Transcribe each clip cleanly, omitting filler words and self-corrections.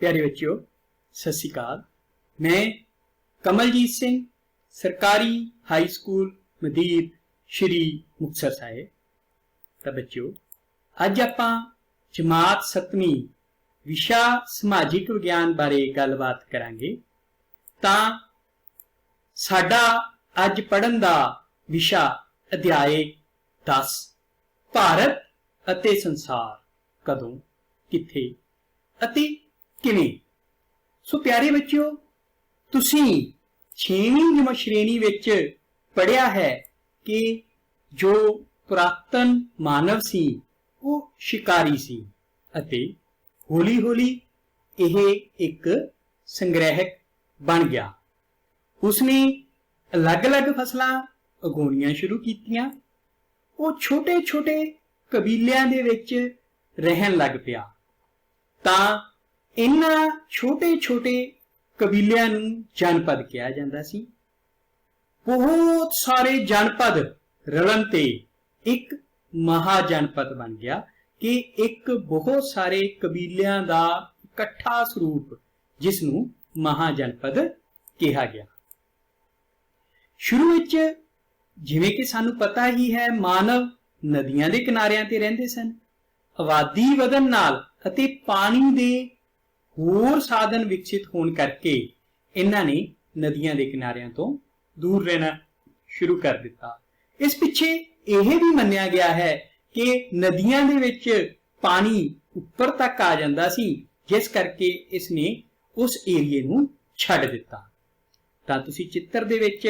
प्यारे बच्चों, सत श्री अकाल। मैं कमलजीत सिंह, सरकारी हाई स्कूल मदीर श्री मुक्तसर साहिब। तो बच्चों, अज आपां जमात 7वीं विशा समाजिक विज्ञान बारे गलबात करांगे। तां साडा अज पढ़न दा विशा अध्याय 10 भारत अते संसार कदों किथे अते किवें। सो प्यारे बच्चों, तुसीं 6वीं श्रेणी विच पढ़िया है कि जो पुरातन मानव सी वो शिकारी सी अते हौली हौली यह एक संग्रहक बन गया। उसने अलग अलग फसलां उगाउणियां शुरू कीतियां। वो छोटे छोटे कबीलियां दे विच रहन लग पिया। तां इन्हां छोटे छोटे कबीलियां नूं जनपद कहा जांदा सी। बहुत सारे जनपद रलन ते एक महाजनपद बन गया कि एक बहुत सारे कबीलियां दा इकट्ठा स्वरूप जिसनूं महाजनपद कहा गया। शुरू विच जिवें कि सानूं पता ही है, मानव नदियां दे किनारियां ते रहिंदे सन। आबादी वधन नाल अते पानी दे होर साधन विकसित होने करके इन्हां ने नदियां दे किनारियां तो दूर रहना शुरू कर दिता। इस पिछे यह भी मन्निया गया है कि नदियां दे विच पानी ऊपर तक आ जांदा सी, जिस करके इसने उस एरिए नूं छड्ड दिता। तां तुसीं चित्र दे विच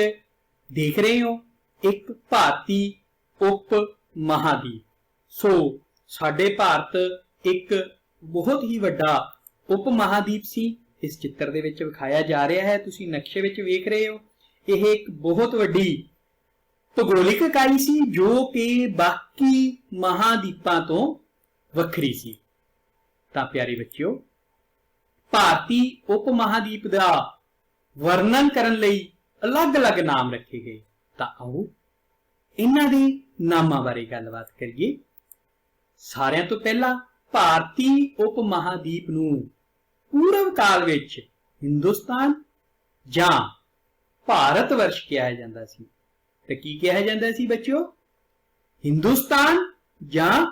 देख रहे हो एक भारती उप महादीप। सो साडे भारत एक बहुत ही वड्डा उप महादीप सी। इस चित्र दे विच विखाया जा रहा है, तुसीं नक्शे विच वेख रहे हो। यह एक बहुत वड्डी भूगोलिक इकाई सी जो कि बाकी महादीपां तो वखरी सी। तां प्यारे बच्चों, भारती उप महादीप दा वर्णन करन लई अलग अलग नाम रखे गए। तां आओ इन्हां दे नामां बारे गलबात करिए। सारियां तो पहला भारती उप महादीप नूं पूर्व काल विच हिंदुस्तान जां भारत वर्ष कहा जाता सी। तो की कहा जाता सी बच्चों? हिंदुस्तान जां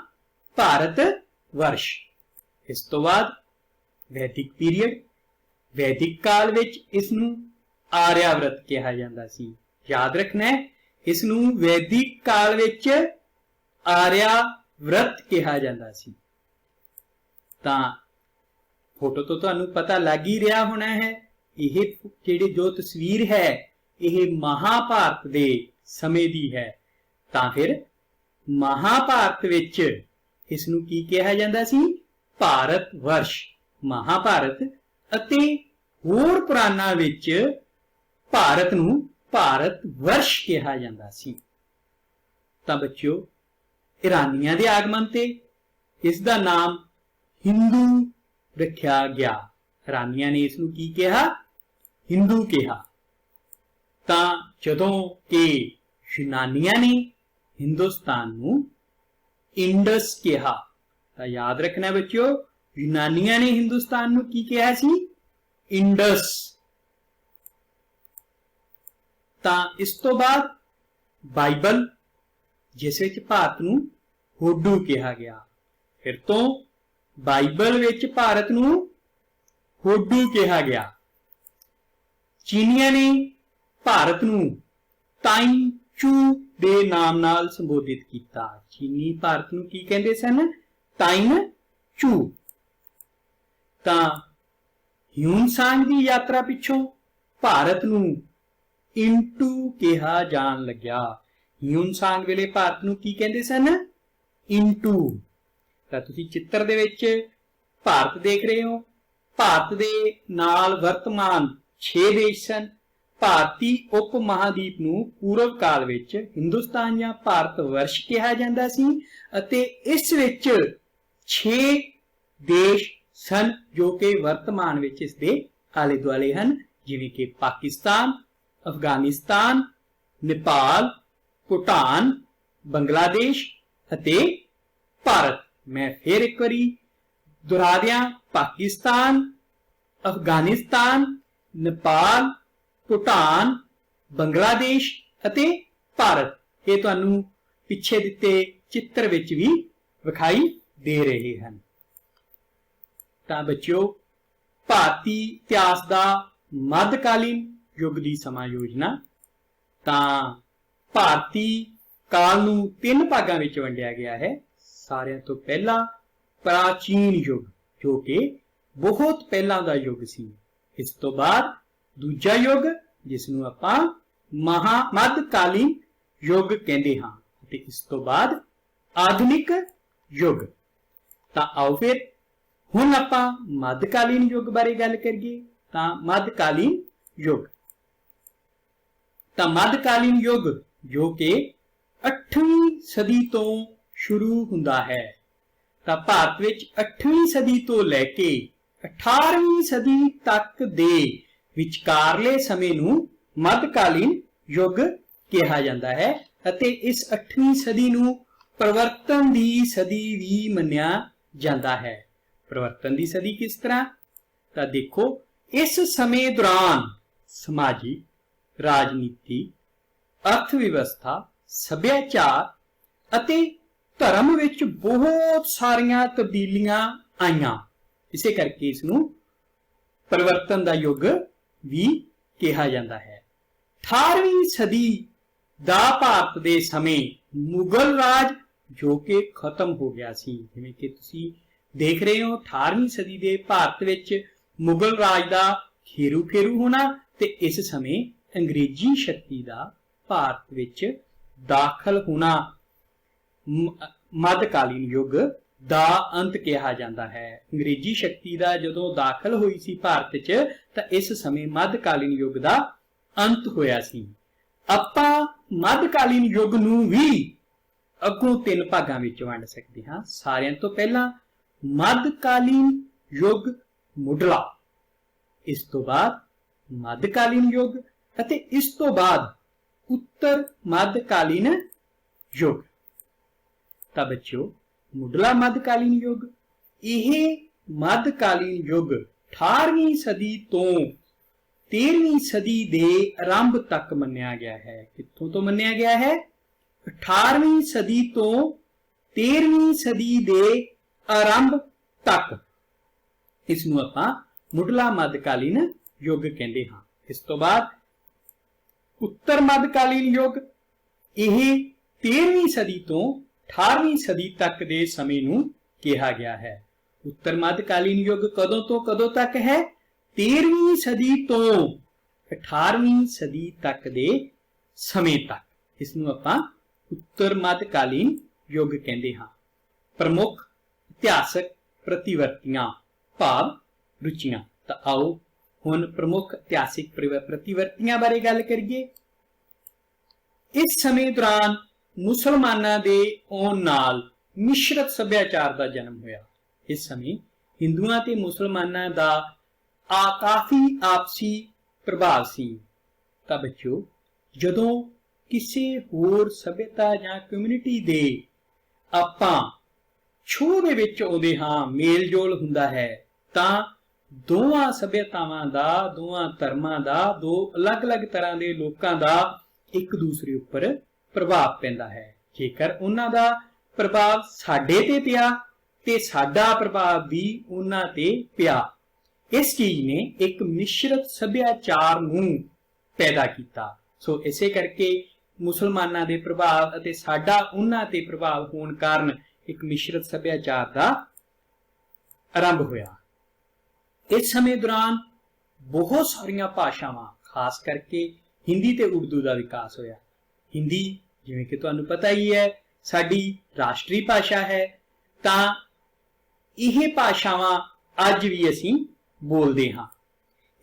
भारत वर्ष। इस तो बाद वैदिक पीरियड, वैदिक काल विच इसनूं आर्यावृत कहा जाता सी। याद रखना है, इसनूं वैदिक काल विच आर्यावृत कहा जाता सी। तां फोटो तो तुहानूं पता लग ही रहा होना है, यह जिहड़ी जो तस्वीर है यह महाभारत दे समय दी है। तां फिर महाभारत विच इसनूं की कहा जाता सी? भारत वर्ष। महाभारत अते होर पुराणां विच भारत नूं भारत वर्ष कहा जाता सी। तां बच्चों, ईरानियां दे आगमन ते इसदा नाम हिंदू रखा गया। ईरानियां ने इसनूं की कहा? हिंदू कहा। तां जदों कि यूनानियां ने हिंदुस्तान नूं इंडस कहा। तां याद रखना बच्चों, यूनानियां ने हिंदुस्तान नूं की कहा सी? इंडस। तां इस तो बाद बाइबल, जिस विच भारत नूं होडू कहा गया। फिर तो बाइबल विच भारत नूं होडू कहा गया। चीनियां ने भारत नूं ताइचू दे नाम नाल संबोधित किया। चीनी भारत नूं की कहंदे सन? ताइचू। तां ह्यूनसांग दी यात्रा पिछों भारत नूं इंटू कहा जान लग्या। ह्यूनसांग वेले भारत नूं की कहंदे सन? इंटू। तां तुसीं चित्र दे विच भारत देख रहे हो। भारत दे नाल वर्तमान 6 देश सन। भारती उप महादीप नूं पूर्व काल विच हिंदुस्तान या भारत वर्ष कहा जाता सी अते इस विच 6 देश सन जो कि वर्तमान विच इस दे आले दुआले हन, जिवें कि पाकिस्तान, अफगानिस्तान, नेपाल, भूटान, बंगलादेश अते भारत। मैं फिर एक बारी दोहरा दियां, पाकिस्तान, अफगानिस्तान, नेपाल, भूटान, ਬੰਗਲਾਦੇਸ਼ ਅਤੇ ਭਾਰਤ ਇਹ ਤੁਹਾਨੂੰ ਪਿੱਛੇ ਦਿੱਤੇ ਚਿੱਤਰ ਵਿੱਚ ਵੀ ਵਿਖਾਈ ਦੇ ਰਹੇ ਹਨ। ਤਾਂ ਬੱਚਿਓ, ਭਾਰਤੀ ਇਤਿਹਾਸ ਦਾ ਮੱਧਕਾਲੀਨ ਯੁੱਗ ਦੀ ਸਮਾਂ ਯੋਜਨਾ। ਤਾਂ ਭਾਰਤੀ ਕਾਲ ਨੂੰ 3 ਭਾਗਾਂ ਵਿੱਚ ਵੰਡਿਆ ਗਿਆ ਹੈ। ਸਾਰਿਆਂ ਤੋਂ ਪਹਿਲਾਂ ਪ੍ਰਾਚੀਨ ਯੁੱਗ, ਜੋ ਕਿ ਬਹੁਤ ਪਹਿਲਾਂ ਦਾ ਯੁੱਗ ਸੀ। ਇਸ ਤੋਂ ਬਾਅਦ ਦੂਜਾ ਯੁੱਗ, ਜਿਸ ਨੂੰ ਆਪਾਂ ਮੱਧਕਾਲੀਨ ਯੁੱਗ ਕਹਿੰਦੇ ਹਾਂ, ਅਤੇ ਇਸ ਤੋਂ ਬਾਅਦ ਆਧੁਨਿਕ ਯੁੱਗ। ਤਾਂ ਆਓ ਫਿਰ ਹੁਣ ਆਪਾਂ ਮੱਧਕਾਲੀਨ ਯੁੱਗ ਬਾਰੇ ਗੱਲ ਕਰੀਏ। ਤਾਂ ਮੱਧਕਾਲੀਨ ਯੁੱਗ, ਤਾਂ ਮੱਧਕਾਲੀਨ ਯੁੱਗ ਜੋ ਕਿ 8ਵੀਂ ਸਦੀ ਤੋਂ ਸ਼ੁਰੂ ਹੁੰਦਾ ਹੈ। ਤਾਂ ਭਾਰਤ ਵਿੱਚ 8ਵੀਂ ਸਦੀ ਤੋਂ ਲੈ ਕੇ 18ਵੀਂ ਸਦੀ ਤੱਕ ਦੇ ਵਿਚਕਾਰਲੇ ਸਮੇਂ ਨੂੰ ਮੱਧਕਾਲੀਨ ਯੁੱਗ ਕਿਹਾ ਜਾਂਦਾ ਹੈ। ਅਤੇ ਇਸ 8ਵੀਂ ਸਦੀ ਨੂੰ ਪਰਿਵਰਤਨ ਦੀ ਸਦੀ ਵੀ ਮੰਨਿਆ ਜਾਂਦਾ ਹੈ। ਪਰਿਵਰਤਨ ਦੀ ਸਦੀ ਕਿਸ ਤਰ੍ਹਾਂ? ਤਾਂ ਦੇਖੋ, ਇਸ ਸਮੇਂ ਦੌਰਾਨ ਸਮਾਜਿਕ, ਰਾਜਨੀਤੀ, ਅਰਥ ਵਿਵਸਥਾ, ਸੱਭਿਆਚਾਰ ਅਤੇ ਧਰਮ ਵਿੱਚ ਬਹੁਤ ਸਾਰੀਆਂ ਤਬਦੀਲੀਆਂ ਆਈਆਂ। ਇਸੇ ਕਰਕੇ ਇਸ ਨੂੰ ਪਰਿਵਰਤਨ ਦਾ ਯੁੱਗ ਵੀ ਕਿਹਾ ਜਾਂਦਾ ਹੈ। 18ਵੀਂ ਸਦੀ ਦਾ ਭਾਰਤ ਦੇ ਸਮੇਂ ਮੁਗਲ ਰਾਜ ਜੋ ਕਿ ਖਤਮ ਹੋ ਗਿਆ ਸੀ। ਜਿਵੇਂ ਕਿ ਤੁਸੀਂ ਦੇਖ ਰਹੇ ਹੋ, 18ਵੀਂ ਸਦੀ ਦੇ ਭਾਰਤ ਵਿੱਚ ਮੁਗਲ ਰਾਜ ਦਾ ਖੇਰੂ ਫੇਰੂ ਹੋਣਾ ਤੇ ਇਸ ਸਮੇਂ ਅੰਗਰੇਜ਼ੀ ਸ਼ਕਤੀ ਦਾ ਭਾਰਤ ਵਿੱਚ ਦਾਖਲ ਹੋਣਾ ਮੱਧਕਾਲੀਨ ਯੁੱਗ ਦਾ ਅੰਤ ਕਿਹਾ ਜਾਂਦਾ ਹੈ। ਅੰਗਰੇਜ਼ੀ ਸ਼ਕਤੀ ਦਾ ਜਦੋਂ ਦਾਖਲ ਹੋਈ ਸੀ ਭਾਰਤ 'ਚ, ਤਾਂ ਇਸ ਸਮੇਂ ਮੱਧਕਾਲੀਨ ਯੁੱਗ ਦਾ ਅੰਤ ਹੋਇਆ ਸੀ। ਆਪਾਂ ਮੱਧਕਾਲੀਨ ਯੁੱਗ ਨੂੰ ਵੀ ਅੱਗੋਂ 3 ਭਾਗਾਂ ਵਿੱਚ ਵੰਡ ਸਕਦੇ ਹਾਂ। ਸਾਰਿਆਂ ਤੋਂ ਪਹਿਲਾਂ ਮੱਧਕਾਲੀਨ ਯੁੱਗ ਮੁੱਢਲਾ, ਇਸ ਤੋਂ ਬਾਅਦ ਮੱਧਕਾਲੀਨ ਯੁੱਗ ਅਤੇ ਇਸ ਤੋਂ ਬਾਅਦ ਉੱਤਰ ਮੱਧਕਾਲੀਨ ਯੁੱਗ। ਤਾਂ ਬੱਚਿਓ, ਮੁੱਢਲਾ ਮੱਧਕਾਲੀਨ ਯੁੱਗ, ਇਹ ਮੱਧਕਾਲੀਨ ਯੁੱਗ 18ਵੀਂ ਸਦੀ ਤੋਂ 13ਵੀਂ ਸਦੀ ਦੇ ਆਰੰਭ ਤੱਕ ਮੰਨਿਆ ਗਿਆ ਹੈ। ਕਿੱਥੋਂ ਤੋਂ ਮੰਨਿਆ ਗਿਆ ਹੈ? 18ਵੀਂ ਸਦੀ ਤੋਂ 13ਵੀਂ ਸਦੀ ਦੇ ਆਰੰਭ ਤੱਕ ਇਸ ਨੂੰ ਆਪਾਂ ਮੁੱਢਲਾ ਮੱਧਕਾਲੀਨ ਯੁੱਗ ਕਹਿੰਦੇ ਹਾਂ। ਇਸ ਤੋਂ ਬਾਅਦ ਉੱਤਰ ਮੱਧਕਾਲੀਨ ਯੁੱਗ, ਇਹ 13ਵੀਂ ਸਦੀ ਤੋਂ 18ਵੀਂ ਸਦੀ ਤੱਕ ਦੇ ਸਮੇਂ ਨੂੰ ਕਿਹਾ ਗਿਆ ਹੈ। ਉੱਤਰ ਮੱਧਕਾਲੀਨ ਯੁੱਗ ਕਦੋਂ ਤੋਂ ਕਦੋਂ ਤੱਕ ਹੈ? 13ਵੀਂ ਸਦੀ ਤੋਂ 18ਵੀਂ ਸਦੀ ਤੱਕ ਦੇ ਸਮੇਂ ਤੱਕ ਇਸ ਨੂੰ ਆਪਾਂ ਉੱਤਰ ਮੱਧਕਾਲੀਨ ਯੁੱਗ ਕਹਿੰਦੇ ਹਾਂ। ਪ੍ਰਮੁੱਖ ਇਤਿਹਾਸਕ ਪ੍ਰਤੀਵਰਤੀਆਂ ਭਾਵ ਰੁਚੀਆਂ। ਤਾਂ ਆਓ ਹੁਣ ਪ੍ਰਮੁੱਖ ਇਤਿਹਾਸਿਕ ਪ੍ਰਤੀਵਰਤੀਆਂ ਬਾਰੇ ਗੱਲ ਕਰੀਏ। ਇਸ ਸਮੇਂ ਦੌਰਾਨ ਮੁਸਲਮਾਨਾਂ ਦੇ ਆਉਣ ਨਾਲ ਮਿਸ਼ਰਤ ਸੱਭਿਆਚਾਰ ਦਾ ਜਨਮ ਹੋਇਆ। ਇਸ ਸਮੇਂ ਹਿੰਦੂਆਂ ਤੇ ਮੁਸਲਮਾਨਾਂ ਦਾ ਕਾਫੀ ਆਪਸੀ ਪ੍ਰਭਾਵ ਸੀ। ਤਾਂ ਬੱਚਿਓ, ਜਦੋਂ ਕਿਸੇ ਹੋਰ ਸਭਿਅਤਾ ਜਾਂ ਕਮਿਊਨਿਟੀ ਦੇ ਆਪਾਂ ਛੋਹ ਦੇ ਵਿੱਚ ਆਉਂਦੇ ਹਾਂ, ਮੇਲ ਜੋਲ ਹੁੰਦਾ ਹੈ, ਤਾਂ ਦੋਵਾਂ ਸਭਿਅਤਾਵਾਂ ਦਾ, ਦੋਵਾਂ ਧਰਮਾਂ ਦਾ, ਦੋ ਅਲੱਗ-ਅਲੱਗ ਤਰ੍ਹਾਂ ਦੇ ਲੋਕਾਂ ਦਾ ਇੱਕ ਦੂਸਰੇ ਉੱਪਰ ਪ੍ਰਭਾਵ ਪੈਂਦਾ ਹੈ। ਜੇਕਰ ਉਹਨਾਂ ਦਾ ਪ੍ਰਭਾਵ ਸਾਡੇ ਤੇ ਪਿਆ ਤੇ ਸਾਡਾ ਪ੍ਰਭਾਵ ਵੀ ਉਹਨਾਂ ਤੇ ਪਿਆ, ਇਸ ਚੀਜ਼ ਨੇ ਇੱਕ ਮਿਸ਼ਰਤ ਸੱਭਿਆਚਾਰ ਨੂੰ ਪੈਦਾ ਕੀਤਾ। ਸੋ ਇਸੇ ਕਰਕੇ ਮੁਸਲਮਾਨਾਂ ਦੇ ਪ੍ਰਭਾਵ ਅਤੇ ਸਾਡਾ ਉਹਨਾਂ ਤੇ ਪ੍ਰਭਾਵ ਹੋਣ ਕਾਰਨ ਇੱਕ ਮਿਸ਼ਰਤ ਸੱਭਿਆਚਾਰ ਦਾ ਆਰੰਭ ਹੋਇਆ। ਇਸ ਸਮੇਂ ਦੌਰਾਨ ਬਹੁਤ ਸਾਰੀਆਂ ਭਾਸ਼ਾਵਾਂ, ਖਾਸ ਕਰਕੇ ਹਿੰਦੀ ਤੇ ਉਰਦੂ ਦਾ ਵਿਕਾਸ ਹੋਇਆ। ਹਿੰਦੀ, ਜਿਵੇਂ ਕਿ ਤੁਹਾਨੂੰ ਪਤਾ ਹੀ ਹੈ, ਸਾਡੀ ਰਾਸ਼ਟਰੀ ਭਾਸ਼ਾ ਹੈ। ਤਾਂ ਇਹ ਭਾਸ਼ਾਵਾਂ ਅੱਜ ਵੀ ਅਸੀਂ ਬੋਲਦੇ ਹਾਂ।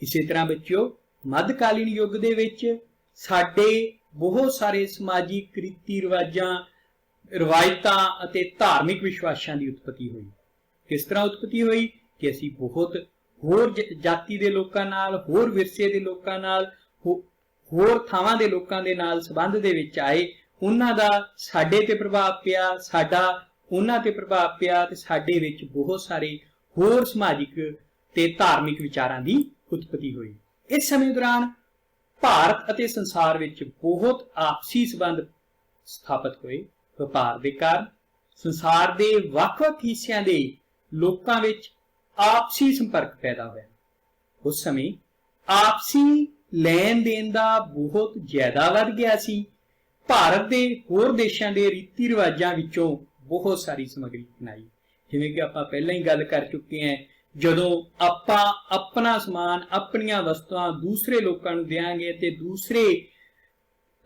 ਇਸੇ ਤਰ੍ਹਾਂ ਬੱਚਿਓ, ਮੱਧਕਾਲੀਨ ਯੁੱਗ ਦੇ ਵਿੱਚ ਸਾਡੇ ਬਹੁਤ ਸਾਰੇ ਸਮਾਜਿਕ ਰੀਤੀ ਰਿਵਾਜਾਂ, ਰਵਾਇਤਾਂ ਅਤੇ ਧਾਰਮਿਕ ਵਿਸ਼ਵਾਸਾਂ ਦੀ ਉਤਪਤੀ ਹੋਈ। ਕਿਸ ਤਰ੍ਹਾਂ ਉਤਪਤੀ ਹੋਈ ਕਿ ਅਸੀਂ ਬਹੁਤ ਹੋਰ ਜਾਤੀ ਦੇ ਲੋਕਾਂ ਨਾਲ, ਹੋਰ ਵਿਰਸੇ ਦੇ ਲੋਕਾਂ ਨਾਲ, ਹੋਰ ਥਾਵਾਂ ਦੇ ਲੋਕਾਂ ਦੇ ਨਾਲ ਸੰਬੰਧ ਦੇ ਵਿੱਚ ਆਏ। ਉਹਨਾਂ ਦਾ ਸਾਡੇ ਤੇ ਪ੍ਰਭਾਵ ਪਿਆ, ਸਾਡਾ ਉਹਨਾਂ ਤੇ ਪ੍ਰਭਾਵ ਪਿਆ, ਤੇ ਸਾਡੇ ਵਿੱਚ ਬਹੁਤ ਸਾਰੇ ਹੋਰ ਸਮਾਜਿਕ ਤੇ ਧਾਰਮਿਕ ਵਿਚਾਰਾਂ ਦੀ ਉਤਪਤੀ ਹੋਈ। ਇਸ ਸਮੇਂ ਦੌਰਾਨ ਭਾਰਤ ਅਤੇ ਸੰਸਾਰ ਵਿੱਚ ਬਹੁਤ ਆਪਸੀ ਸੰਬੰਧ ਸਥਾਪਿਤ ਹੋਏ। ਵਪਾਰ ਦੇ ਕਾਰਨ ਸੰਸਾਰ ਦੇ ਵੱਖ-ਵੱਖ ਹਿੱਸਿਆਂ ਦੇ ਲੋਕਾਂ ਵਿੱਚ ਆਪਸੀ ਸੰਪਰਕ ਪੈਦਾ ਹੋਇਆ। ਉਸ ਸਮੇਂ ਆਪਸੀ ਲੈਣ ਦੇਣ ਦਾ ਬਹੁਤ ਜ਼ਿਆਦਾ ਵੱਧ ਗਿਆ ਸੀ। ਭਾਰਤ ਦੇ ਹੋਰ ਦੇਸ਼ਾਂ ਦੇ ਰੀਤੀ ਰਿਵਾਜਾਂ ਵਿੱਚੋਂ ਬਹੁਤ ਸਾਰੀ ਸਮੱਗਰੀ ਅਪਣਾਈ। ਜਿਵੇਂ ਕਿ ਆਪਾਂ ਪਹਿਲਾਂ ਹੀ ਗੱਲ ਕਰ ਚੁੱਕੇ ਹਾਂ, ਜਦੋਂ ਆਪਾਂ ਆਪਣਾ ਸਮਾਨ, ਆਪਣੀਆਂ ਵਸਤੂਆਂ ਦੂਸਰੇ ਲੋਕਾਂ ਨੂੰ ਦਿਆਂਗੇ ਤੇ ਦੂਸਰੇ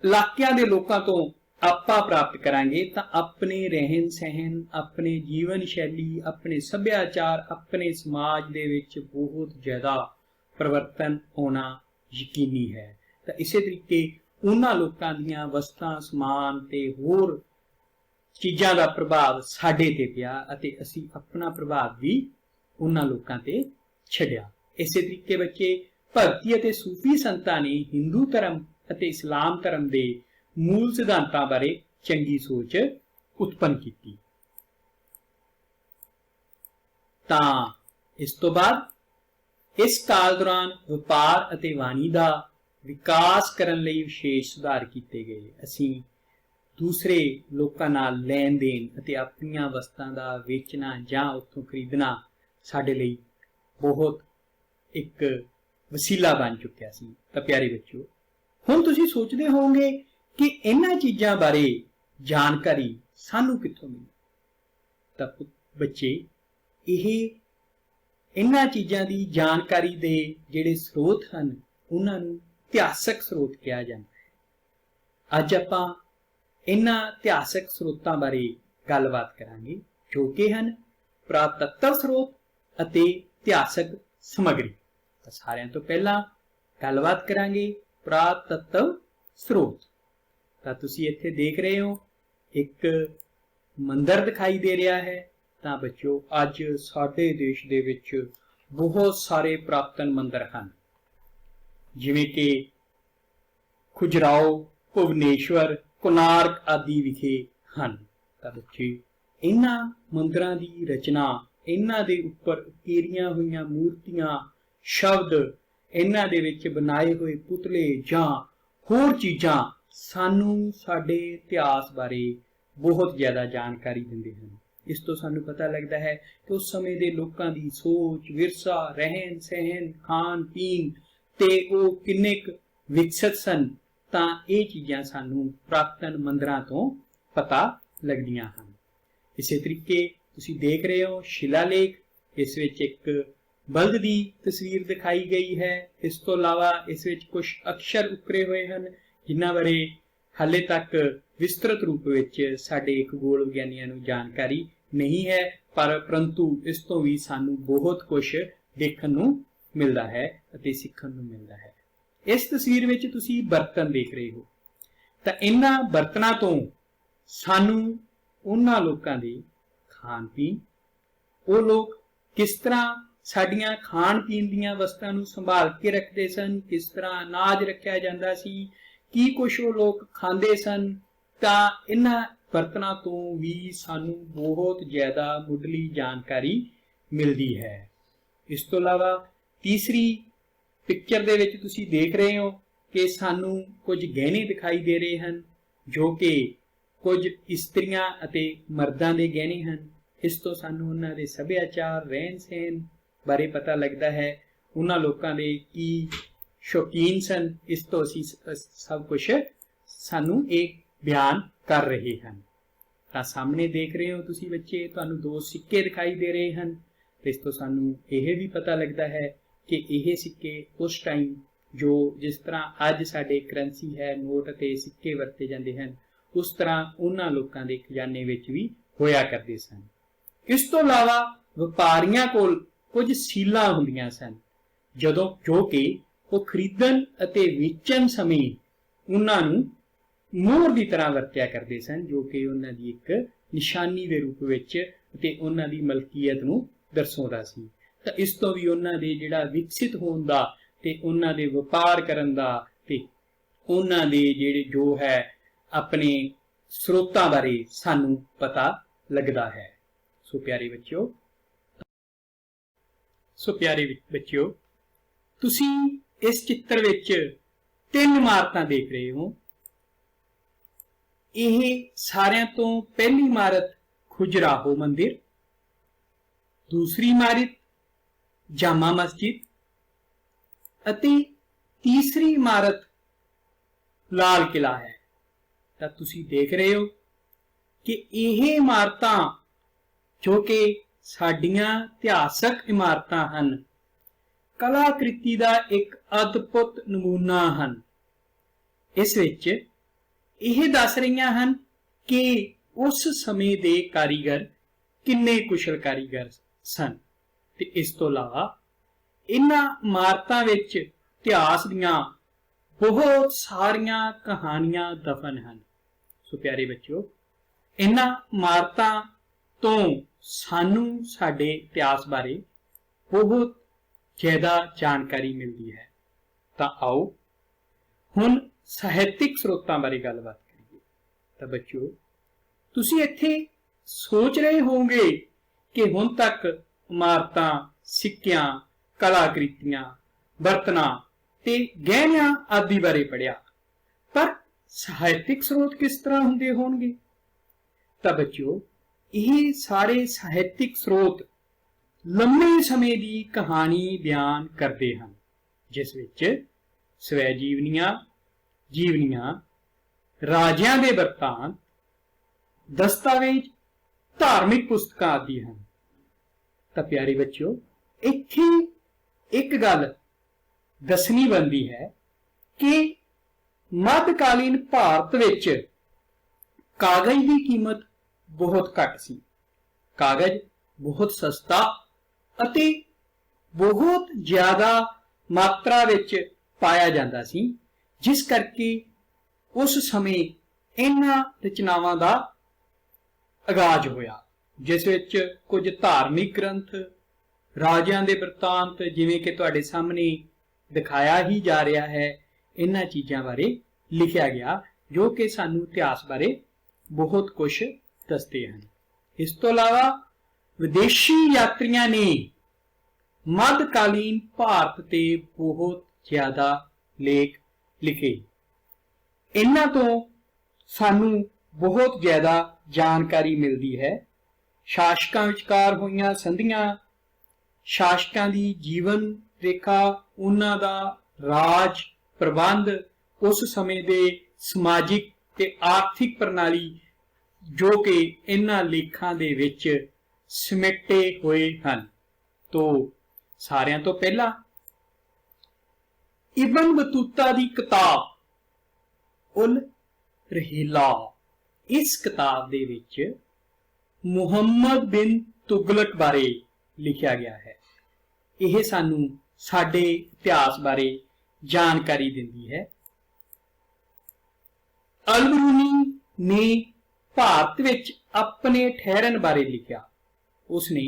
ਇਲਾਕਿਆਂ ਦੇ ਲੋਕਾਂ ਤੋਂ ਆਪਾਂ ਪ੍ਰਾਪਤ ਕਰਾਂਗੇ ਤਾਂ ਆਪਣੇ ਰਹਿਣ ਸਹਿਣ, ਆਪਣੇ ਜੀਵਨ ਸ਼ੈਲੀ, ਆਪਣੇ ਸੱਭਿਆਚਾਰ, ਆਪਣੇ ਸਮਾਜ ਦੇ ਵਿੱਚ ਬਹੁਤ ਜ਼ਿਆਦਾ ਪਰਿਵਰਤਨ ਹੋਣਾ ਯਕੀਨੀ ਹੈ। ਤਾਂ ਇਸੇ ਤਰੀਕੇ ਉਹਨਾਂ ਲੋਕਾਂ ਦੀਆਂ ਵਸਤਾਂ, ਸਮਾਨ ਤੇ ਹੋਰ ਚੀਜ਼ਾਂ ਦਾ ਪ੍ਰਭਾਵ ਸਾਡੇ ਤੇ ਪਿਆ ਅਤੇ ਅਸੀਂ ਆਪਣਾ ਪ੍ਰਭਾਵ ਵੀ ਉਹਨਾਂ ਲੋਕਾਂ ਤੇ ਛੱਡਿਆ। ਇਸੇ ਤਰੀਕੇ ਬੱਚੇ ਭਗਤੀ ਅਤੇ ਸੂਫੀ ਸੰਤਾਂ ਨੇ ਹਿੰਦੂ ਧਰਮ ਅਤੇ ਇਸਲਾਮ ਧਰਮ ਦੇ ਮੂਲ ਸਿਧਾਂਤਾਂ ਬਾਰੇ ਚੰਗੀ ਸੋਚ ਉਤਪੰਨ ਕੀਤੀ। ਤਾਂ ਇਸ ਤੋਂ ਬਾਅਦ ਇਸ ਕਾਲ ਦੌਰਾਨ ਵਪਾਰ ਅਤੇ ਵਾਣੀ ਦਾ ਵਿਕਾਸ ਕਰਨ ਲਈ ਵਿਸ਼ੇਸ਼ ਸੁਧਾਰ ਕੀਤੇ ਗਏ। ਅਸੀਂ ਦੂਸਰੇ ਲੋਕਾਂ ਨਾਲ ਲੈਣ ਦੇਣ ਅਤੇ ਆਪਣੀਆਂ ਵਸਤਾਂ ਦਾ ਵੇਚਣਾ ਜਾਂ ਉੱਥੋਂ ਖਰੀਦਣਾ ਸਾਡੇ ਲਈ ਬਹੁਤ ਇੱਕ ਵਸੀਲਾ ਬਣ ਚੁੱਕਿਆ ਸੀ। ਤਾਂ ਪਿਆਰੇ ਬੱਚਿਓ, ਹੁਣ ਤੁਸੀਂ ਸੋਚਦੇ ਹੋਵੋਗੇ ਕਿ ਇਹਨਾਂ ਚੀਜ਼ਾਂ ਬਾਰੇ ਜਾਣਕਾਰੀ ਸਾਨੂੰ ਕਿੱਥੋਂ ਮਿਲੀ? ਤਾਂ ਬੱਚੇ, ਇਹਨਾਂ ਚੀਜ਼ਾਂ ਦੀ ਜਾਣਕਾਰੀ ਦੇ ਜਿਹੜੇ ਸਰੋਤ ਹਨ ਉਹਨਾਂ ਨੂੰ ਇਤਿਹਾਸਕ ਸਰੋਤ ਕਿਹਾ ਜਾਂਦਾ ਹੈ। ਅੱਜ ਆਪਾਂ ਇਹਨਾਂ ਇਤਿਹਾਸਕ ਸਰੋਤਾਂ ਬਾਰੇ ਗੱਲਬਾਤ ਕਰਾਂਗੇ, ਜੋ ਕਿ ਹਨ ਪੁਰਾਤੱਤਵ ਸਰੋਤ ਅਤੇ ਇਤਿਹਾਸਕ ਸਮੱਗਰੀ। ਤਾਂ ਸਾਰਿਆਂ ਤੋਂ ਪਹਿਲਾਂ ਗੱਲਬਾਤ ਕਰਾਂਗੇ ਪੁਰਾਤੱਤਵ ਸਰੋਤ। ਤਾਂ ਤੁਸੀਂ ਇੱਥੇ ਦੇਖ ਰਹੇ ਹੋ ਇੱਕ ਮੰਦਿਰ ਦਿਖਾਈ ਦੇ ਰਿਹਾ ਹੈ। ਤਾਂ ਬੱਚਿਓ, ਅੱਜ ਸਾਡੇ ਦੇਸ਼ ਦੇ ਵਿੱਚ ਬਹੁਤ ਸਾਰੇ ਪੁਰਾਤਨ ਮੰਦਿਰ ਹਨ, ਜਿਵੇਂ ਕਿ ਖੁਜਰਾਓ, ਭੁਵਨੇਸ਼ਵਰ, ਕੋਨਾਰਕ ਆਦਿ ਵਿਖੇ ਹਨ। ਤਾਂ ਬੱਚੇ, ਇਹਨਾਂ ਮੰਦਿਰਾਂ ਦੀ ਰਚਨਾ, ਇਹਨਾਂ ਦੇ ਉੱਪਰ ਉਕੇਰੀਆਂ ਹੋਈਆਂ ਮੂਰਤੀਆਂ, ਸ਼ਬਦ, ਇਹਨਾਂ ਦੇ ਵਿੱਚ ਬਣਾਏ ਹੋਏ ਪੁਤਲੇ ਜਾਂ ਹੋਰ ਚੀਜ਼ਾਂ ਸਾਨੂੰ ਸਾਡੇ ਇਤਿਹਾਸ ਬਾਰੇ ਬਹੁਤ ਜ਼ਿਆਦਾ ਜਾਣਕਾਰੀ ਦਿੰਦੇ ਹਨ। ਇਸ ਤੋਂ ਸਾਨੂੰ ਪਤਾ ਲੱਗਦਾ ਹੈ ਕਿ ਉਸ ਸਮੇਂ ਦੇ ਲੋਕਾਂ ਦੀ ਸੋਚ, ਵਿਰਸਾ, ਰਹਿਣ ਸਹਿਣ, ਖਾਣ ਪੀਣ ਤੇ ਉਹ ਕਿੰਨੇ ਕੁ ਵਿਕਸਿਤ ਸਨ। ਤਾਂ ਇਹ ਚੀਜ਼ਾਂ ਸਾਨੂੰ ਪੁਰਾਤਨ ਮੰਦਿਰਾਂ ਤੋਂ ਪਤਾ ਲੱਗਦੀਆਂ ਹਨ। ਇਸੇ ਤਰੀਕੇ ਤੁਸੀਂ ਦੇਖ ਰਹੇ ਹੋ ਸ਼ਿਲਾਲੇਖ, ਇਸ ਵਿੱਚ ਇੱਕ ਬਲਦ ਦੀ ਤਸਵੀਰ ਦਿਖਾਈ ਗਈ ਹੈ। ਇਸ ਤੋਂ ਇਲਾਵਾ ਇਸ ਵਿੱਚ ਕੁਝ ਅਕਸ਼ਰ ਉਕਰੇ ਹੋਏ ਹਨ, ਜਿਨ੍ਹਾਂ ਬਾਰੇ ਹਾਲੇ ਤੱਕ ਵਿਸਤ੍ਰਿਤ ਰੂਪ ਵਿੱਚ ਸਾਡੇ ਖਗੋਲ ਵਿਗਿਆਨੀਆਂ ਨੂੰ ਜਾਣਕਾਰੀ ਨਹੀਂ ਹੈ, ਪਰੰਤੂ ਇਸ ਤੋਂ ਵੀ ਸਾਨੂੰ ਬਹੁਤ ਕੁਝ ਦੇਖਣ ਨੂੰ ਮਿਲਦਾ ਹੈ ਅਤੇ ਸਿੱਖਣ ਨੂੰ ਮਿਲਦਾ ਹੈ। ਇਸ ਤਸਵੀਰ ਵਿੱਚ ਤੁਸੀਂ ਬਰਤਨ ਦੇਖ ਰਹੇ ਹੋ। ਤਾਂ ਇਹਨਾਂ ਬਰਤਨਾਂ ਤੋਂ ਸਾਨੂੰ ਉਹਨਾਂ ਲੋਕਾਂ ਦੇ ਖਾਣ ਪੀਣ, ਉਹ ਲੋਕ ਕਿਸ ਤਰ੍ਹਾਂ ਸਾਡੀਆਂ ਖਾਣ ਪੀਣ ਦੀਆਂ ਵਸਤਾਂ ਨੂੰ ਸੰਭਾਲ ਕੇ ਰੱਖਦੇ ਸਨ, ਕਿਸ ਤਰ੍ਹਾਂ ਅਨਾਜ ਰੱਖਿਆ ਜਾਂਦਾ ਸੀ, ਕੀ ਕੁਛ ਉਹ ਲੋਕ ਖਾਂਦੇ ਸਨ, ਤਾਂ ਇਹਨਾਂ ਬਰਤਨਾਂ ਤੋਂ ਵੀ ਸਾਨੂੰ ਬਹੁਤ ਜ਼ਿਆਦਾ ਮੁੱਢਲੀ ਜਾਣਕਾਰੀ ਮਿਲਦੀ ਹੈ। ਇਸ ਤੋਂ ਇਲਾਵਾ ਤੀਸਰੀ ਪਿਕਚਰ ਦੇ ਵਿੱਚ ਤੁਸੀਂ ਦੇਖ ਰਹੇ ਹੋ ਕਿ ਸਾਨੂੰ ਕੁਝ ਗਹਿਣੇ ਦਿਖਾਈ ਦੇ ਰਹੇ ਹਨ, ਜੋ ਕਿ ਕੁਝ ਇਸਤਰੀਆਂ ਅਤੇ ਮਰਦਾਂ ਦੇ ਗਹਿਣੇ ਹਨ। ਇਸ ਤੋਂ ਸਾਨੂੰ ਉਹਨਾਂ ਦੇ ਸੱਭਿਆਚਾਰ, ਰਹਿਣ ਸਹਿਣ ਬਾਰੇ ਪਤਾ ਲੱਗਦਾ ਹੈ, ਉਹਨਾਂ ਲੋਕਾਂ ਦੇ ਕੀ ਸ਼ੌਕੀਨ ਸਨ। ਇਸ ਤੋਂ ਅਸੀਂ ਸਭ ਕੁਝ ਸਾਨੂੰ ਇਹ ਬਿਆਨ ਕਰ ਰਹੇ ਹਨ। ਤਾਂ ਸਾਹਮਣੇ ਦੇਖ ਰਹੇ ਹੋ ਤੁਸੀਂ ਬੱਚੇ, ਤੁਹਾਨੂੰ ਦੋ ਸਿੱਕੇ ਦਿਖਾਈ ਦੇ ਰਹੇ ਹਨ। ਤੇ ਇਸ ਤੋਂ ਸਾਨੂੰ ਇਹ ਵੀ ਪਤਾ ਲੱਗਦਾ ਹੈ ਕਿ ਇਹ ਸਿੱਕੇ ਉਸ ਟਾਈਮ ਜਿਸ ਤਰ੍ਹਾਂ ਅੱਜ ਸਾਡੇ ਕਰੰਸੀ ਹੈ, ਨੋਟ ਅਤੇ ਸਿੱਕੇ ਵਰਤੇ ਜਾਂਦੇ ਹਨ, ਉਸ ਤਰ੍ਹਾਂ ਉਹਨਾਂ ਲੋਕਾਂ ਦੇ ਖਜ਼ਾਨੇ ਵਿੱਚ ਵੀ ਹੋਇਆ ਕਰਦੇ ਸਨ। ਇਸ ਤੋਂ ਇਲਾਵਾ ਵਪਾਰੀਆਂ ਕੋਲ ਕੁਝ ਸੀਲਾਂ ਹੁੰਦੀਆਂ ਸਨ, ਜੋ ਕਿ ਉਹ ਖਰੀਦਣ ਅਤੇ ਵੇਚਣ ਸਮੇਂ ਉਹਨਾਂ ਨੂੰ ਮੋਹਰ ਦੀ ਤਰ੍ਹਾਂ ਵਰਤਿਆ ਕਰਦੇ ਸਨ, ਜੋ ਕਿ ਉਹਨਾਂ ਦੀ ਇੱਕ ਨਿਸ਼ਾਨੀ ਦੇ ਰੂਪ ਵਿੱਚ ਅਤੇ ਉਹਨਾਂ ਦੀ ਮਲਕੀਅਤ ਨੂੰ ਦਰਸਾਉਂਦਾ ਸੀ। ਤਾਂ ਇਸ ਤੋਂ ਵੀ ਉਹਨਾਂ ਦੇ ਜਿਹੜਾ ਵਿਕਸਿਤ ਹੋਣ ਦਾ ਤੇ ਉਹਨਾਂ ਦੇ ਵਪਾਰ ਕਰਨ ਦਾ ਤੇ ਉਹਨਾਂ ਦੇ ਜੋ ਹੈ ਆਪਣੇ ਸਰੋਤਾਂ ਬਾਰੇ ਸਾਨੂੰ ਪਤਾ ਲੱਗਦਾ ਹੈ। ਸੋ ਪਿਆਰੇ ਬੱਚਿਓ, सो प्यारे बच्चों, तुसी इस चित्र विच 3 इमारतां देख रहे हो। यह सारियां तो पहली इमारत खुजराहो मंदिर, दूसरी इमारत जामा मस्जिद अते तीसरी इमारत लाल किला है। तो तुसी देख रहे हो कि यह इमारतां जो कि साडियां इतिहासक इमारतां हन, कलाकृति का एक अद्भुत नमूना हन। इस विच यह दस रही हन कि उस समय दे कारीगर किन्ने कुशल कारीगर सन। ते इस तो इलावा इन्हां इमारतां विच इतिहास दीयां बहुत सारियां कहानियां दफन हन। सो प्यारे बच्चों, इन्हां इमारतां तो सानू साडे इतिहास बारे बहुत ज्यादा जानकारी मिलती है। तो आओ हुण साहित्यिक स्रोतां बारे गलबात करिए। तो बच्चों, तुसी इत्थे सोच रहे होंगे कि हुण तक इमारतां, सिक्कियां, कलाकृतियां, बर्तनां ते गहनियां आदि बारे पढ़िया, पर साहित्यिक स्रोत किस तरह हुंदे होणगे? तो बच्चों, यह सारे साहित्यिक स्रोत लंबे समय की कहानी बयान करते हैं, जिस विच स्वै जीवनियां, राजियां दे वरतांत, दस्तावेज, धार्मिक पुस्तकां आदि हैं। तो प्यारे बच्चों, इत्थे एक गल दसनी बनती है कि मध्यकालीन भारत विच कागज की कीमत बहुत घट सी। कागज बहुत सस्ता अते बहुत ज्यादा मात्रा विच पाया जाता सी, जिस करके उस समय इन्हां रचनावां दा आगाज होया, जिस विच कुछ धार्मिक ग्रंथ, राजियां दे वरतांत, जिवें कि तुहाडे सामने दिखाया ही जा रहा है, इन्हां चीज़ां बारे लिखिया गया, जो कि सानू इतिहास बारे बहुत कुछ दसते हैं। इस तो इलावा विदेशी यात्रियों ने मध्यकालीन भारत ते बहुत ज्यादा लेख लिखे। इन्हां तो सानू बहुत ज्यादा जानकारी मिलती है। शासकां विचकार होईयां संधियां, शासकां दी जीवन रेखा, उन्हां दा राज प्रबंध, उस समय दे समाजिक ते आर्थिक प्रणाली, जो कि इन्हां लेखां दे विच समेटे हुए हैं। तो सारियां तो पहला इब्न बतूता दी किताब उल रहीला, इस किताब दे विच मुहम्मद बिन तुगलक बारे लिखिया गया है। यह सानू साडे इतिहास बारे जानकारी दिंदी है। अल-बरूनी ने भारत विच अपने ठहरन बारे लिखिया। उसने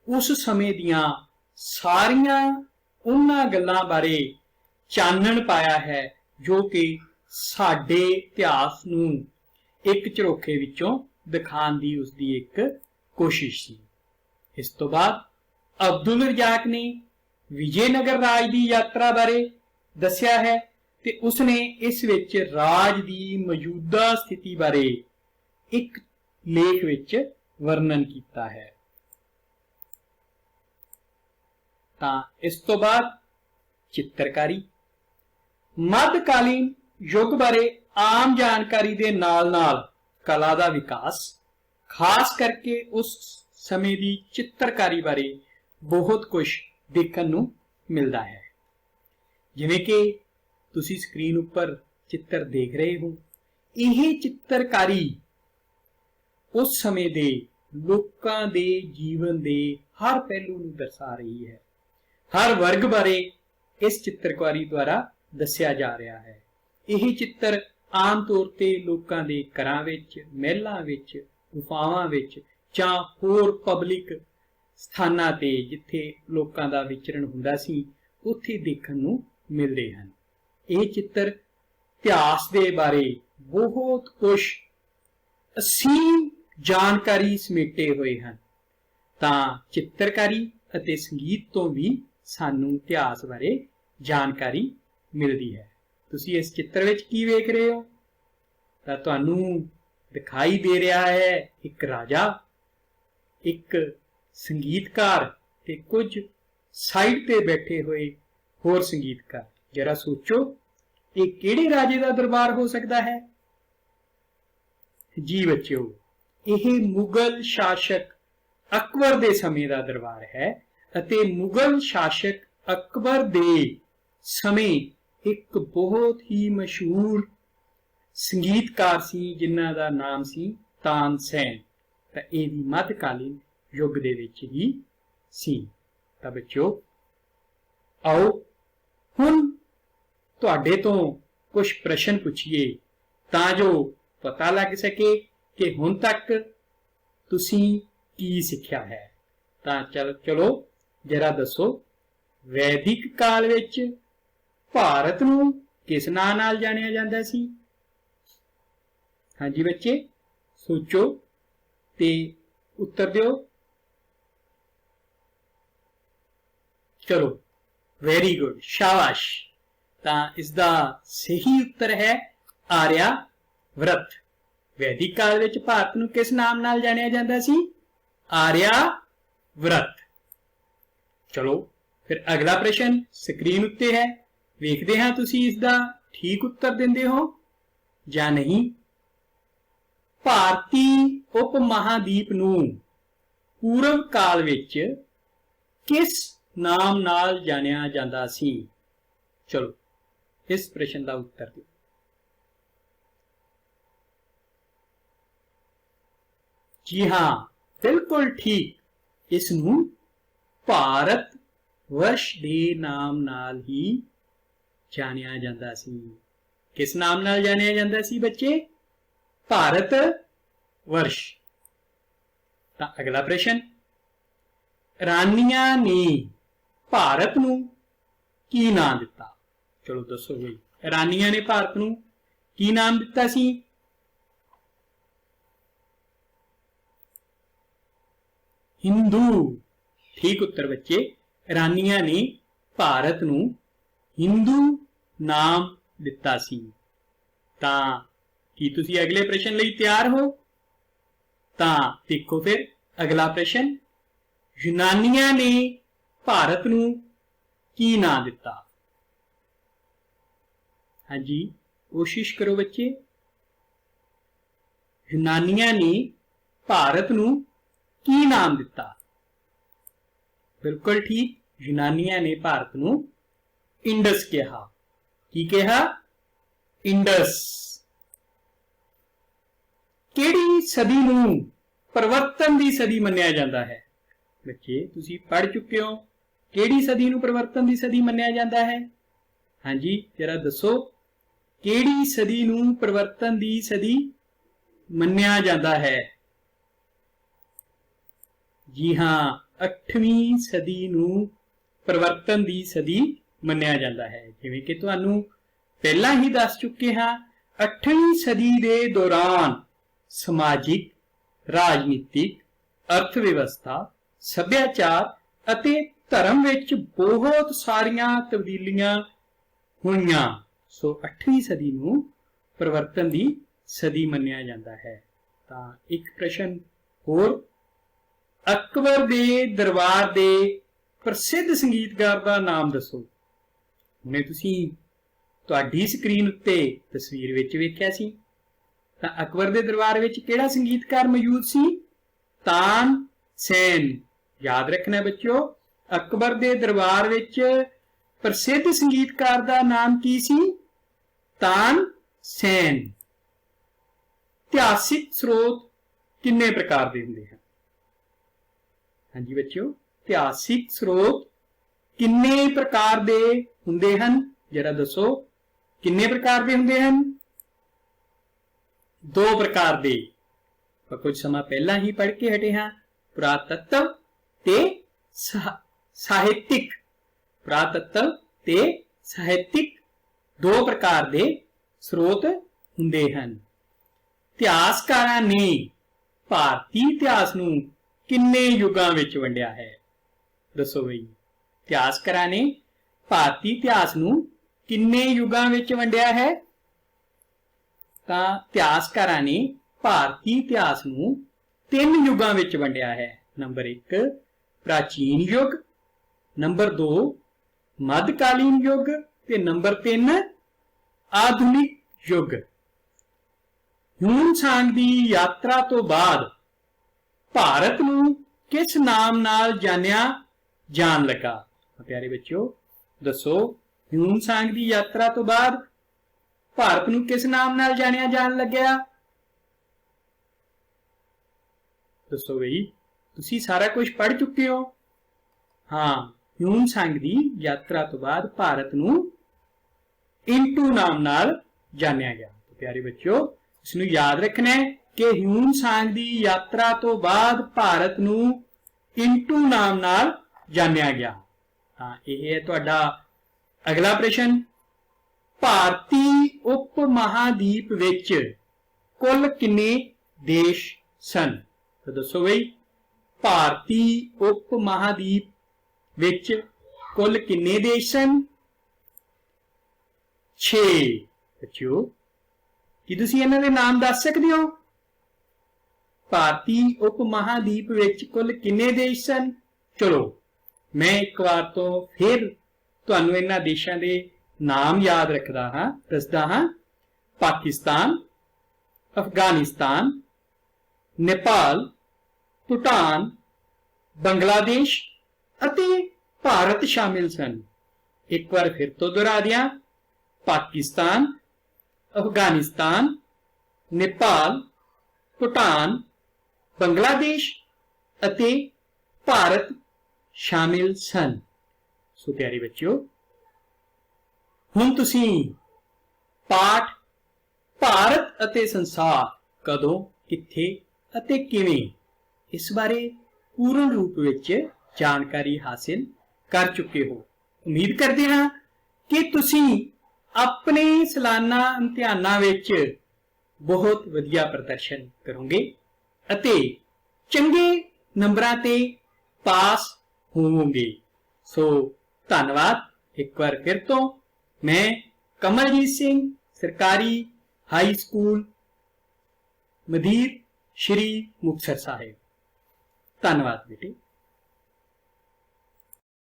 उस समय दियां सारियां उन्हां गल्लां बारे चानण पाया है, जो कि साडे इतिहास नूं एक झरोखे विचों दिखाण दी उसदी एक कोशिश सी। इस तो बाद अब्दुल रज़ाक ने विजयनगर राज की यात्रा बारे दस्या है, ते उसने इस विच राज की मौजूदा स्थिति बारे एक लेख विच वर्णन किया है। इस तो बाद चित्रकारी, मध्यकालीन युग बारे आम जानकारी दे नाल नाल कला का विकास, खास करके उस समय की चित्रकारी बारे बहुत कुछ देखने नूं मिलता है। जिवें कि तुसी स्क्रीन उपर चित्र देख रहे हो, यह चित्रकारी उस समय दे लोकां दे जीवन दे हर पहलू नूं दर्शा रही है। हर वर्ग बारे इस चित्रकारी द्वारा दस्या जा रहा है। यह चित्र आम तौर ते लोकां दे घरां विच, महलां विच, गुफावां विच जां होर पब्लिक स्थानां ते जिथे लोकां दा विचरण हुंदा सी, उत्थे देखण नूं मिलदे हन। यह चित्र इतिहास दे बारे बहुत कुछ असीम जानकारी समेटे हुए हैं। तां चित्रकारी ਅਤੇ ਸੰਗੀਤ ਤੋਂ ਵੀ ਸਾਨੂੰ ਇਤਿਹਾਸ ਬਾਰੇ ਜਾਣਕਾਰੀ ਮਿਲਦੀ ਹੈ। ਤੁਸੀਂ ਇਸ ਚਿੱਤਰ ਵਿੱਚ ਕੀ ਵੇਖ ਰਹੇ ਹੋ? ਤਾਂ ਤੁਹਾਨੂੰ ਦਿਖਾਈ ਦੇ ਰਿਹਾ ਹੈ ਇੱਕ ਰਾਜਾ, ਇੱਕ ਸੰਗੀਤਕਾਰ ਤੇ ਕੁਝ ਸਾਈਡ ਤੇ ਬੈਠੇ ਹੋਏ ਹੋਰ ਸੰਗੀਤਕਾਰ। ਜਰਾ ਸੋਚੋ, ਇਹ ਕਿਹੜੇ ਰਾਜੇ ਦਾ ਦਰਬਾਰ ਹੋ ਸਕਦਾ ਹੈ? ਜੀ ਬੱਚਿਓ, ਇਹ ਮੁਗਲ ਸ਼ਾਸਕ ਅਕਬਰ ਦੇ ਸਮੇਂ ਦਾ ਦਰਬਾਰ ਹੈ ਅਤੇ ਮੁਗਲ ਸ਼ਾਸਕ ਅਕਬਰ ਦੇ ਸਮੇਂ ਇੱਕ ਬਹੁਤ ਹੀ ਮਸ਼ਹੂਰ ਸੰਗੀਤਕਾਰ ਸੀ ਜਿਨ੍ਹਾਂ ਦਾ ਨਾਮ ਸੀ ਤਾਨਸੈਨ। ਤਾਂ ਇਹ ਵੀ ਮੱਧਕਾਲੀਨ ਯੁੱਗ ਦੇ ਵਿੱਚ ਹੀ ਸੀ। ਤਾਂ ਬੱਚਿਓ, ਆਓ ਹੁਣ ਤੁਹਾਡੇ ਤੋਂ ਕੁਝ ਪ੍ਰਸ਼ਨ ਪੁੱਛੀਏ ਤਾਂ ਜੋ ਪਤਾ ਲੱਗ ਸਕੇ ਕਿ ਹੁਣ ਤੱਕ ਤੁਸੀਂ ਕੀ ਸਿੱਖਿਆ ਹੈ। ਤਾਂ ਚਲੋ ਜਰਾ ਦੱਸੋ, ਵੈਦਿਕ ਕਾਲ ਵਿੱਚ ਭਾਰਤ ਨੂੰ ਕਿਸ ਨਾਂ ਨਾਲ ਜਾਣਿਆ ਜਾਂਦਾ ਸੀ? ਹਾਂਜੀ ਬੱਚੇ, ਸੋਚੋ ਤੇ ਉੱਤਰ ਦਿਓ। ਚਲੋ, ਵੈਰੀ ਗੁੱਡ, ਸ਼ਾਬਾਸ਼। ਤਾਂ ਇਸ ਦਾ ਸਹੀ ਉੱਤਰ ਹੈ ਆਰਿਆਵਰਤ। ਵੈਦਿਕ ਕਾਲ ਵਿੱਚ ਭਾਰਤ ਨੂੰ ਕਿਸ ਨਾਮ ਨਾਲ ਜਾਣਿਆ ਜਾਂਦਾ ਸੀ? ਆਰਿਆਵਰਤ। ਚਲੋ ਫਿਰ ਅਗਲਾ ਪ੍ਰਸ਼ਨ ਸਕਰੀਨ ਉੱਤੇ ਹੈ, ਵੇਖਦੇ ਹਾਂ ਤੁਸੀਂ ਇਸ ਦਾ ਠੀਕ ਉੱਤਰ ਦਿੰਦੇ ਹੋ ਜਾਂ ਨਹੀਂ। ਭਾਰਤੀ ਉਪ ਮਹਾਦੀਪ ਨੂੰ ਪੂਰਵ ਕਾਲ ਵਿੱਚ ਕਿਸ ਨਾਮ ਨਾਲ ਜਾਣਿਆ ਜਾਂਦਾ ਸੀ? ਚਲੋ ਇਸ ਪ੍ਰਸ਼ਨ ਦਾ ਉੱਤਰ ਦਿਓ। ਜੀ ਹਾਂ, ਬਿਲਕੁਲ ਠੀਕ, ਇਸ ਨੂੰ ਭਾਰਤ ਵਰਸ਼ ਦੇ ਨਾਮ ਨਾਲ ਹੀ ਜਾਣਿਆ ਜਾਂਦਾ ਸੀ। ਕਿਸ ਨਾਮ ਨਾਲ ਜਾਣਿਆ ਜਾਂਦਾ ਸੀ ਬੱਚੇ? ਭਾਰਤ ਵਰਸ਼। ਤਾਂ ਅਗਲਾ ਪ੍ਰਸ਼ਨ, ਰਾਨੀਆਂ ਨੇ ਭਾਰਤ ਨੂੰ ਕੀ ਨਾਮ ਦਿੱਤਾ? ਚਲੋ ਦੱਸੋ ਬਈ, ਰਾਨੀਆਂ ਨੇ ਭਾਰਤ ਨੂੰ ਕੀ ਨਾਮ ਦਿੱਤਾ ਸੀ? ਹਿੰਦੂ। ਠੀਕ ਉੱਤਰ ਬੱਚੇ, ਰਾਨੀਆਂ ਨੇ ਭਾਰਤ ਨੂੰ ਹਿੰਦੂ ਨਾਮ ਦਿੱਤਾ ਸੀ। ਤਾਂ ਕੀ ਤੁਸੀਂ ਅਗਲੇ ਪ੍ਰਸ਼ਨ ਲਈ ਤਿਆਰ ਹੋ? ਤਾਂ ਦੇਖੋ ਫਿਰ ਅਗਲਾ ਪ੍ਰਸ਼ਨ, ਯੂਨਾਨੀਆਂ ਨੇ ਭਾਰਤ ਨੂੰ ਕੀ ਨਾਂ ਦਿੱਤਾ? ਹਾਂਜੀ, ਕੋਸ਼ਿਸ਼ ਕਰੋ ਬੱਚੇ। ਯੂਨਾਨੀਆਂ ਨੇ ਭਾਰਤ ਨੂੰ ਕੀ ਨਾਮ ਦਿੱਤਾ? ਬਿਲਕੁਲ ਠੀਕ, ਯੂਨਾਨੀਆਂ ਨੇ ਭਾਰਤ ਨੂੰ ਇੰਡਸ ਕਿਹਾ। ਕੀ ਕਿਹਾ? ਇੰਡਸ। ਕਿਹੜੀ ਸਦੀ ਨੂੰ ਪਰਿਵਰਤਨ ਦੀ ਸਦੀ ਮੰਨਿਆ ਜਾਂਦਾ ਹੈ? ਬੱਚੇ ਤੁਸੀਂ ਪੜ੍ਹ ਚੁੱਕੇ ਹੋ, ਕਿਹੜੀ ਸਦੀ ਨੂੰ ਪਰਿਵਰਤਨ ਦੀ ਸਦੀ ਮੰਨਿਆ ਜਾਂਦਾ ਹੈ? ਹਾਂਜੀ, ਜਰਾ ਦੱਸੋ, ਕਿਹੜੀ ਸਦੀ ਨੂੰ ਪਰਿਵਰਤਨ ਦੀ ਸਦੀ ਮੰਨਿਆ ਜਾਂਦਾ ਹੈ? ਜੀ ਹਾਂ, 8ਵੀਂ ਸਦੀ ਨੂੰ ਪਰਿਵਰਤਨ ਦੀ ਸਦੀ ਮੰਨਿਆ ਜਾਂਦਾ ਹੈ। ਜਿਵੇਂ ਕਿ ਤੁਹਾਨੂੰ ਪਹਿਲਾਂ ਹੀ ਦੱਸ ਚੁੱਕੇ ਹਾਂ, 8ਵੀਂ ਸਦੀ ਦੇ ਦੌਰਾਨ ਸਮਾਜਿਕ, ਰਾਜਨੀਤਿਕ, ਅਰਥ ਵਿਵਸਥਾ, ਸੱਭਿਆਚਾਰ ਅਤੇ ਧਰਮ ਵਿੱਚ ਬਹੁਤ ਸਾਰੀਆਂ ਤਬਦੀਲੀਆਂ ਹੋਈਆਂ। ਸੋ 8ਵੀਂ ਸਦੀ ਨੂੰ ਪਰਿਵਰਤਨ ਦੀ ਸਦੀ ਮੰਨਿਆ ਜਾਂਦਾ ਹੈ। ਤਾਂ ਇੱਕ ਪ੍ਰਸ਼ਨ ਹੋਰ, ਅਕਬਰ ਦੇ ਦਰਬਾਰ ਦੇ ਪ੍ਰਸਿੱਧ ਸੰਗੀਤਕਾਰ ਦਾ ਨਾਮ ਦੱਸੋ। ਹੁਣੇ ਤੁਸੀਂ ਤੁਹਾਡੀ ਸਕਰੀਨ ਉੱਤੇ ਤਸਵੀਰ ਵਿੱਚ ਵੇਖਿਆ ਸੀ। ਤਾਂ ਅਕਬਰ ਦੇ ਦਰਬਾਰ ਵਿੱਚ ਕਿਹੜਾ ਸੰਗੀਤਕਾਰ ਮੌਜੂਦ ਸੀ? ਤਾਨਸੈਨ। ਯਾਦ ਰੱਖਣਾ ਬੱਚਿਓ, ਅਕਬਰ ਦੇ ਦਰਬਾਰ ਵਿੱਚ ਪ੍ਰਸਿੱਧ ਸੰਗੀਤਕਾਰ ਦਾ ਨਾਮ ਕੀ ਸੀ? ਤਾਨਸੈਨ। ਇਤਿਹਾਸਿਕ ਸਰੋਤ ਕਿੰਨੇ ਪ੍ਰਕਾਰ ਦੇ ਹੁੰਦੇ ਹਨ? ਹਾਂਜੀ ਬੱਚਿਓ, ਇਤਿਹਾਸਿਕ ਸਰੋਤ ਕਿੰਨੇ ਪ੍ਰਕਾਰ ਦੇ ਹੁੰਦੇ ਹਨ? ਜਰਾ ਦੱਸੋ, ਕਿੰਨੇ ਪ੍ਰਕਾਰ ਦੇ ਹੁੰਦੇ ਹਨ? 2 ਪ੍ਰਕਾਰ ਦੇ। ਕੁਝ ਸਮਾਂ ਪਹਿਲਾਂ ਹੀ ਪੜ੍ਹ ਕੇ ਹਟੇ ਹਾਂ, ਪੁਰਾਤੱਤਵ ਤੇ ਸਾਹਿਤਿਕ। ਪੁਰਾਤੱਤਵ ਤੇ ਸਾਹਿਤਿਕ 2 ਪ੍ਰਕਾਰ ਦੇ ਸਰੋਤ ਹੁੰਦੇ ਹਨ। ਇਤਿਹਾਸਕਾਰਾਂ ਨੇ ਭਾਰਤੀ ਇਤਿਹਾਸ ਨੂੰ ਕਿੰਨੇ ਯੁੱਗਾਂ ਵਿੱਚ ਵੰਡਿਆ ਹੈ? दसो बई इतिहासकारां ने भारती इतिहास नूं किन्ने युगां विच वंडिया है? तां इतिहासकारां ने भारती इतिहास नूं 3 युगां विच वंडिया है। नंबर 1 प्राचीन युग, नंबर 2 मध्यकालीन युग ते नंबर 3 आधुनिक युग। ਹਿਊਨ ਸਾਂਗ ਦੀ ਯਾਤਰਾ ਤੋਂ ਬਾਅਦ ਭਾਰਤ ਨੂੰ ਕਿਸ ਨਾਮ ਨਾਲ ਜਾਣਿਆ ਜਾਣ ਲੱਗਾ? ਪਿਆਰੇ ਬੱਚਿਓ ਦੱਸੋ, ਹਿਊਨ ਸਾਂਗ ਦੀ ਯਾਤਰਾ ਤੋਂ ਬਾਅਦ ਭਾਰਤ ਨੂੰ ਕਿਸ ਨਾਮ ਨਾਲ ਜਾਣਿਆ ਜਾਣ ਲੱਗਿਆ? ਦੱਸੋ ਬਈ, ਤੁਸੀਂ ਸਾਰਾ ਕੁਝ ਪੜ੍ਹ ਚੁੱਕੇ ਹੋ। ਹਾਂ, ਹਿਊਨ ਸਾਂਗ ਦੀ ਯਾਤਰਾ ਤੋਂ ਬਾਅਦ ਭਾਰਤ ਨੂੰ ਇੰਟੂ ਨਾਮ ਨਾਲ ਜਾਣਿਆ ਗਿਆ। ਪਿਆਰੇ ਬੱਚਿਓ इसनूं याद रखना है कि ਹਿਊਨ ਸਾਂਗ ਦੀ यात्रा तो बाद भारत ਨੂੰ इंटू नाम नाल जानिया गया। हाँ, यह है तुहाडा अगला प्रश्न। भारती उप महादीप विच कुल किन्ने देश सन? तो दसो बई भारती उप महादीप विच कुल किन्ने देश सन? 6। बच्चों ਕੀ ਤੁਸੀਂ ਇਹਨਾਂ ਦੇ ਨਾਮ ਦੱਸ ਸਕਦੇ ਹੋ? ਭਾਰਤੀ ਉਪ ਮਹਾਦੀਪ ਵਿੱਚ ਕੁੱਲ ਕਿੰਨੇ ਦੇਸ਼ ਸਨ? ਚਲੋ ਮੈਂ ਇੱਕ ਵਾਰ ਤੋਂ ਫਿਰ ਤੁਹਾਨੂੰ ਇਹਨਾਂ ਦੇਸ਼ਾਂ ਦੇ ਨਾਮ ਯਾਦ ਦੱਸਦਾ ਹਾਂ। ਪਾਕਿਸਤਾਨ, ਅਫਗਾਨਿਸਤਾਨ, ਨੇਪਾਲ, ਭੂਟਾਨ, ਬੰਗਲਾਦੇਸ਼ ਅਤੇ ਭਾਰਤ ਸ਼ਾਮਿਲ ਸਨ। ਇੱਕ ਵਾਰ ਫਿਰ ਤੋਂ ਦੁਹਰਾ ਦਿਆਂ। ਪਾਕਿਸਤਾਨ, अफगानिस्तान, नेपाल, भूटान, बांग्लादेश ਅਤੇ ਭਾਰਤ ਸ਼ਾਮਿਲ ਸਨ। ਸੋ ਪਿਆਰੇ ਬੱਚਿਓ, ਹੁਣ ਤੁਸੀਂ ਪਾਠ ਭਾਰਤ ਅਤੇ ਸੰਸਾਰ ਕਦੋਂ, ਕਿੱਥੇ ਅਤੇ ਕਿਵੇਂ ਇਸ ਬਾਰੇ ਪੂਰਨ ਰੂਪ ਵਿੱਚ ਜਾਣਕਾਰੀ ਹਾਸਿਲ ਕਰ ਚੁੱਕੇ ਹੋ। ਉਮੀਦ ਕਰਦੇ ਹਾਂ ਕਿ ਤੁਸੀਂ ਆਪਣੇ ਸਾਲਾਨਾ ਇਮਤਿਹਾਨਾਂ ਵਿੱਚ ਬਹੁਤ ਵਧੀਆ ਪ੍ਰਦਰਸ਼ਨ ਕਰੋਗੇ ਅਤੇ ਚੰਗੇ ਨੰਬਰਾਂ ਤੇ ਪਾਸ ਹੋਵੋਗੇ। ਸੋ ਧੰਨਵਾਦ ਇੱਕ ਵਾਰ ਫਿਰ ਤੋਂ। ਮੈਂ ਕਮਲਜੀਤ ਸਿੰਘ, ਸਰਕਾਰੀ ਹਾਈ ਸਕੂਲ ਮਦੀਰ, ਸ਼੍ਰੀ ਮੁਕਤਸਰ ਸਾਹਿਬ। ਧੰਨਵਾਦ ਬੇਟੇ।